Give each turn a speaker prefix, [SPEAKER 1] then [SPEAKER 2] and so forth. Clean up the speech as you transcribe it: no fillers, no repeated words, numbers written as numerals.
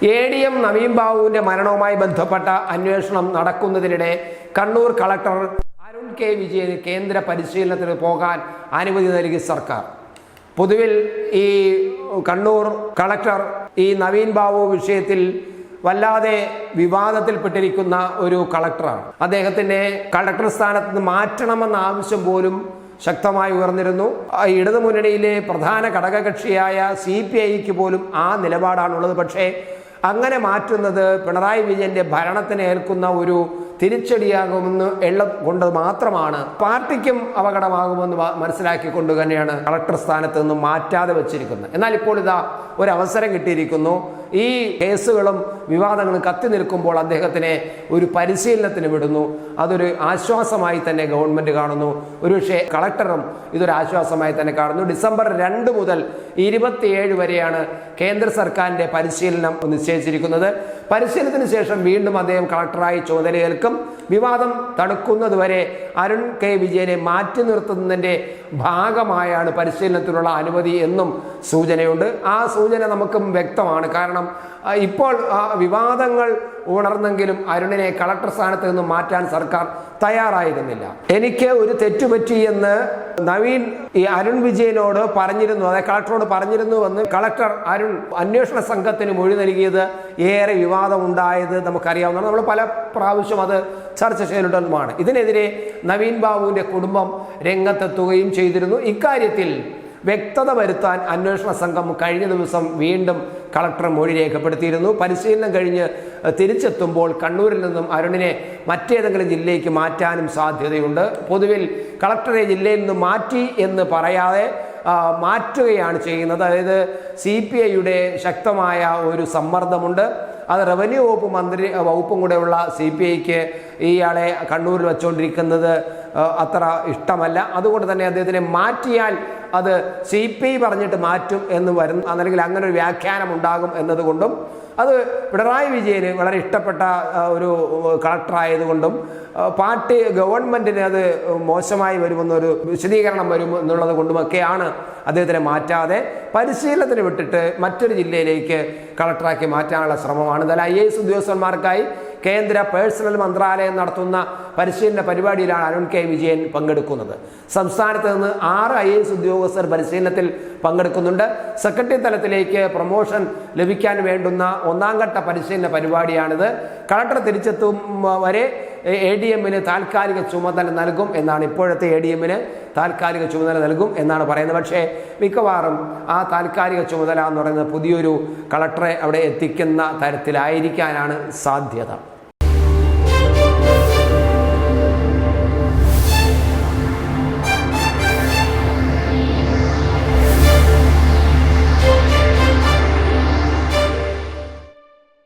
[SPEAKER 1] ADM Naveen ബാബുവിന്റെ മരണവുമായി ബന്ധപ്പെട്ട അന്വേഷണം നടക്കുന്നതിനിടെ കണ്ണൂർ കളക്ടർ അരുൺ കെ വിജയന് കേന്ദ്ര പരിശീലനത്തിന് പോകാൻ അനുമതി നൽകി സർക്കാർ. പൊതുവിൽ ഈ കണ്ണൂർ കളക്ടർ ഈ നവീൻ ബാബു വിഷയത്തിൽ വല്ലാതെ വിവാദത്തിൽപ്പെട്ടിരിക്കുന്ന ഒരു കളക്ടറാണ്. അദ്ദേഹത്തിന്റെ കളക്ടർ സ്ഥാനത്ത് നിന്ന് മാറ്റണമെന്ന ആവശ്യം പോലും ശക്തമായി ഉയർന്നിരുന്നു. ഇടതു മുന്നണിയിലെ പ്രധാന ഘടകകക്ഷിയായ CPIക്ക് പോലും ആ നിലപാടാണുള്ളത്. പക്ഷേ അങ്ങനെ മാറ്റുന്നത് പിണറായി വിജയന്റെ ഭരണത്തിന് ഏൽക്കുന്ന ഒരു തിരിച്ചടിയാകുമെന്ന് കൊണ്ട് മാത്രമാണ്, പാർട്ടിക്കും അപകടമാകുമെന്ന് മനസ്സിലാക്കിക്കൊണ്ട് തന്നെയാണ് കളക്ടർ സ്ഥാനത്ത് നിന്ന് മാറ്റാതെ വെച്ചിരിക്കുന്നത്. എന്നാൽ ഇപ്പോൾ ഇതാ ഒരു അവസരം കിട്ടിയിരിക്കുന്നു. ഈ കേസുകളും വിവാദങ്ങളും കത്തി നിൽക്കുമ്പോൾ അദ്ദേഹത്തിനെ ഒരു പരിശീലനത്തിന് വിടുന്നു. അതൊരു ആശ്വാസമായി തന്നെ ഗവൺമെന്റ് കാണുന്നു. ഒരുപക്ഷെ കളക്ടറും ഇതൊരു ആശ്വാസമായി തന്നെ കാണുന്നു. ഡിസംബർ 2 മുതൽ 27 വരെയാണ് കേന്ദ്ര സർക്കാരിന്റെ പരിശീലനം നിശ്ചയിച്ചിരിക്കുന്നത്. പരിശീലനത്തിന് ശേഷം വീണ്ടും അദ്ദേഹം കളക്ടറായി ചുമതലയേൽക്കും. വിവാദം തണുക്കുന്നതുവരെ അരുൺ കെ വിജയനെ മാറ്റി നിർത്തുന്നതിന്റെ ഭാഗമായാണ് പരിശീലനത്തിനുള്ള അനുമതി എന്നും സൂചനയുണ്ട്. ആ സൂചന നമുക്കും വ്യക്തമാണ്. കാരണം ഇപ്പോൾ വിവാദങ്ങൾ ഉണർന്നെങ്കിലും അരുണിനെ കളക്ടർ സ്ഥാനത്ത് നിന്ന് മാറ്റാൻ സർക്കാർ തയ്യാറായിരുന്നില്ല. എനിക്ക് ഒരു തെറ്റുപറ്റി എന്ന് നവീൻ ഈ അരുൺ വിജയനോട് പറഞ്ഞിരുന്നു, അതായത് കളക്ടറോട് പറഞ്ഞിരുന്നുവെന്ന് കളക്ടർ അരുൺ അന്വേഷണ സംഘത്തിന് മൊഴി നൽകിയത് ഏറെ വിവാദം ഉണ്ടായത് നമുക്കറിയാവുന്നതാണ്. നമ്മൾ പല പ്രാവശ്യം അത് ചർച്ച ചെയ്തിട്ടുള്ളതുമാണ്. ഇതിനെതിരെ നവീൻ ബാബുവിന്റെ കുടുംബം രംഗത്തെത്തുകയും ചെയ്തിരുന്നു. ഇക്കാര്യത്തിൽ വ്യക്തത വരുത്താൻ അന്വേഷണ സംഘം കഴിഞ്ഞ ദിവസം വീണ്ടും കളക്ടർ മൊഴി രേഖപ്പെടുത്തിയിരുന്നു. പരിശീലനം കഴിഞ്ഞ് തിരിച്ചെത്തുമ്പോൾ കണ്ണൂരിൽ നിന്നും അരുണിനെ മറ്റേതെങ്കിലും ജില്ലയ്ക്ക് മാറ്റാനും സാധ്യതയുണ്ട്. പൊതുവിൽ കളക്ടറെ ജില്ലയിൽ നിന്ന് മാറ്റി എന്ന് പറയാതെ മാറ്റുകയാണ് ചെയ്യുന്നത്. അതായത് CPIയുടെ ശക്തമായ ഒരു സമ്മർദ്ദമുണ്ട്. അത് റവന്യൂ വകുപ്പും കൂടെയുള്ള CPIക്ക് ഇയാളെ കണ്ണൂരിൽ വെച്ചുകൊണ്ടിരിക്കുന്നത് അത്ര ഇഷ്ടമല്ല. അതുകൊണ്ട് തന്നെ അദ്ദേഹത്തിനെ മാറ്റിയാൽ അത് CPI പറഞ്ഞിട്ട് മാറ്റും എന്ന് വരും, അല്ലെങ്കിൽ അങ്ങനെ ഒരു വ്യാഖ്യാനം ഉണ്ടാകും എന്നതുകൊണ്ടും അത് പിണറായി വിജയന് വളരെ ഇഷ്ടപ്പെട്ട ഒരു കളക്ടറായതുകൊണ്ടും പാർട്ടി ഗവൺമെന്റിന് അത് മോശമായി വരുമെന്നൊരു വിശദീകരണം വരും എന്നുള്ളത് കൊണ്ടുമൊക്കെയാണ് അദ്ദേഹത്തിനെ മാറ്റാതെ പരിശീലനത്തിന് വിട്ടിട്ട് മറ്റൊരു ജില്ലയിലേക്ക് കളക്ടറാക്കി മാറ്റാനുള്ള ശ്രമമാണ്. എന്നാൽ IAS ഉദ്യോഗസ്ഥന്മാർക്കായി കേന്ദ്ര പേഴ്സണൽ മന്ത്രാലയം നടത്തുന്ന പരിശീലന പരിപാടിയിലാണ് അരുൺ കെ വിജയൻ പങ്കെടുക്കുന്നത്. സംസ്ഥാനത്ത് നിന്ന് 6 IAS ഉദ്യോഗസ്ഥർ പരിശീലനത്തിൽ പങ്കെടുക്കുന്നുണ്ട്. സെക്രട്ടറി തലത്തിലേക്ക് പ്രൊമോഷൻ ലഭിക്കാൻ വേണ്ടുന്ന 1ാം ഘട്ട പരിശീലന പരിപാടിയാണിത്. കളക്ടർ തിരിച്ചെത്തും വരെ ADMന് താൽക്കാലിക ചുമതല നൽകും എന്നാണ്, ഇപ്പോഴത്തെ ADMന് താൽക്കാലിക ചുമതല നൽകും എന്നാണ് പറയുന്നത്. പക്ഷേ മിക്കവാറും ആ താൽക്കാലിക ചുമതല എന്ന് പറയുന്നത് പുതിയൊരു കളക്ടറെ അവിടെ എത്തിക്കുന്ന തരത്തിലായിരിക്കാനാണ് സാധ്യത.